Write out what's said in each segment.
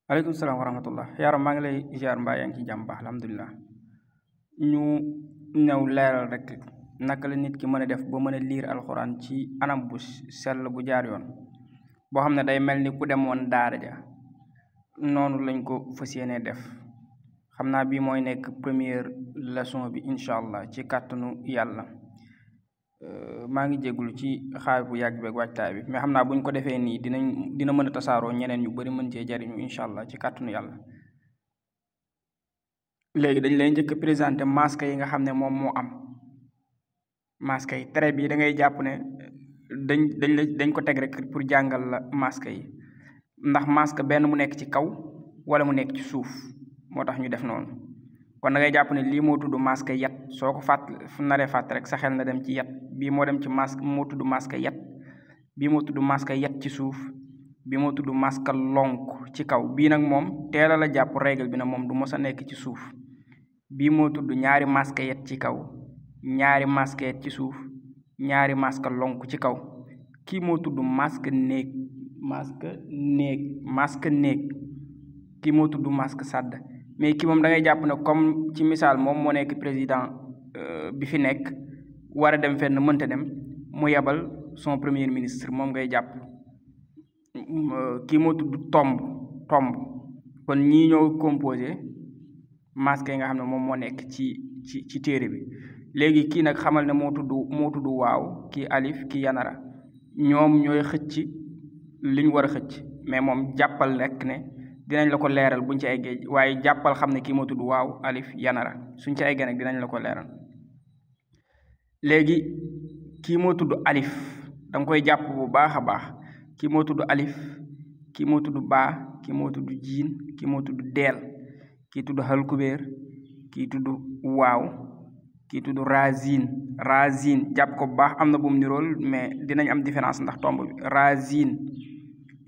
aleykum salaam wa rahmatullah yaaram maa ngi lay ziar mbaa yaa ngi ci jàmm baax alhamdulilah. ñu ñëw leeral rek naka la nit ki mën a def ba mën a liir alxuraan ci anam bu sell bu jaar yoon boo xam ne day mel ni ku demoon daara ja noonu lañ ko fas yéenee def. xam naa bii mooy nekk première leçon bi incha allah ci kàttanu yàlla. maa ngi jégalu ci xaar bu yàgg beeg waajtaay bi mais xam naa buñ ko defee nii dina mën a tasaaroo ñeneen ñu bari mën cee jariñu incha allah ci kàttanu yàlla. léegi dañ lay njëkk a présenté masque yi nga xam ne moom moo am masque yi trait bi da ngay jàpp ne dañ ko teg rek pour jàngal la masque yi ndax masque benn mu nekk ci kaw wala mu nekk ci suuf moo tax ñu def noonu. kon da ngay jàpp ne lii moo tudd masque yat soo ko naree fàtt rek sa xel na dem ci yat bii moo dem ci masque moo tudd masque yat bii moo tudd masque yat ci suuf bii moo tudd masque lonk ci kaw bii nag moom teela la jàpp règle bi na moom du mos a nekk ci suuf. bii moo tudd ñaari masque yat ci kaw ñaari masque yat ci suuf ñaari masque lonk ci kaw. kii moo tudd masque néeg kii moo tudd masque sàdd mais kii moom da ngay jàpp ne comme ci misaal moom moo nekk président bi fi nekk war a dem fenn mënta dem mu yebal son premier ministre moom ngay jàpp. kii moo tudd tomb kon ñii ñoo composé masque yi nga xam ne moom moo nekk ci téere bi. léegi kii nag xamal ne moo tudd waaw kii alif kii yanara ñoom ñooy xëcc li ñu war a xëcc mais moom jàppal rek ne dinañ la ko leeral buñ ci eggee waaye jàppal xam ne kii moo tudd waaw alif yanara suñ ci eggee nag dinañ la ko leeral. léegi kii moo tudd alif danga koy jàpp bu baax a baax kii moo tudd alif kii moo tudd baa kii moo tudd jiin kii moo tudd deel kii tudd halkubeer kii tudd waaw kii tudd razin jàpp ko bu baax am na bu mu nirool mais dinañ am différence ndax tomb bi razin.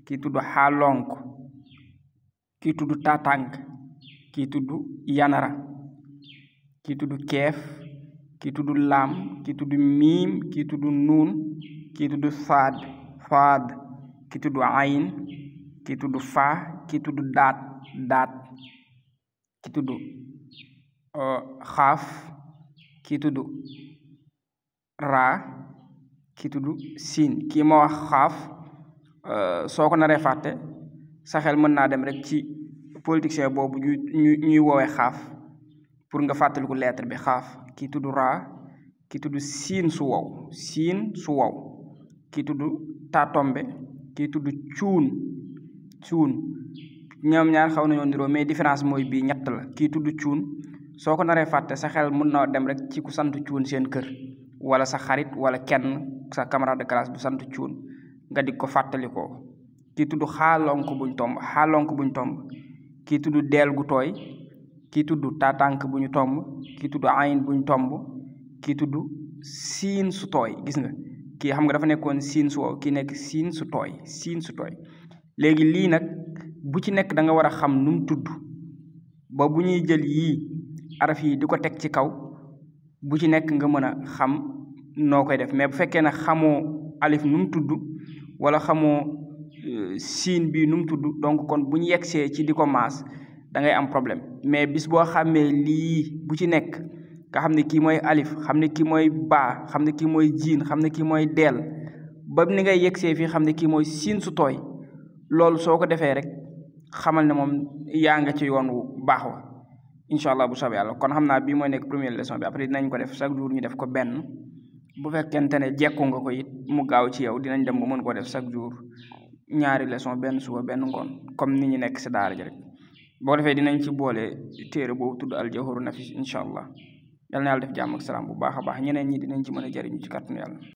kii tudd xaalonk kii tudd tatànk kii tudd yanara kii tudd keef kii tudd laam kii tudd miim kii tudd nuun kii tudd faad kii tudd ayin kii tudd faa kii tudd daat kii tudd xaaf kii tudd raa kii tudd siin. kii ma wax xaaf soo ko naree fàtte sa xel mën naa dem rek ci politicien boobu ñuy woowee xaaf pour nga fàttaliku lettre bi xaaf. kii tudd raa kii tudd siin su wow kii tudd tatombe kii tudd cuun ñoom ñaar xaw nañoo niroo mais différence mooy bii ñett la. kii tudd cuun soo ko naree fàtte sa xel mën na dem rek ci ku sant cuun seen kër wala sa xarit wala kenn sa camarade de classe bu sant cuun nga di ko fàttalikoo. kii tudd xaalonk buñ tomb kii tudd deel gu tooy kii tudd tatànk bu ñu tomb kii tudd ayin bu ñu tomb kii tudd siin su tooy. gis nga kii xam nga dafa nekkoon siin su wow kii nekk siin su tooy. léegi lii nag bu ci nekk da nga war a xam nu mu tudd ba bu ñuy jël yii araf yi di ko teg ci kaw bu ci nekk nga mën a xam noo koy def mais bu fekkee ne xamoo alif nu mu tudd wala xamoo siin bi nu mu tudd donc kon bu ñu yegsee ci di ko maas da ngay am problème. mais bis boo xamee lii bu ci nekk nga xam ne kii mooy alif xam ne kii mooy baa xam ne kii mooy jiin xam ne kii mooy deel ba ni ngay yegsee fii xam ne kii mooy siin su tooy loolu soo ko defee rek xamal ne moom yaa nga ci yoon wu baax wa incha allah bu soobee yàlla. kon xam naa bii mooy nekk première leçon bi après dinañ ko def chaque jour ñu def ko benn bu fekkente ne jekku nga ko it mu gaaw ci yow dinañ dem ba mën ko def chaque jour ñaari leçon benn suba benn ngoon comme ni ñu nekk si daara ji rek. boo defee dinañ ci boole téere boobu tudd aljawharu nafis incha allah yal na yàlla def jàmm ak salaam bu baax a baax ñeneen ñi dinañ ci mën a jariñu ci kàttanu yàlla.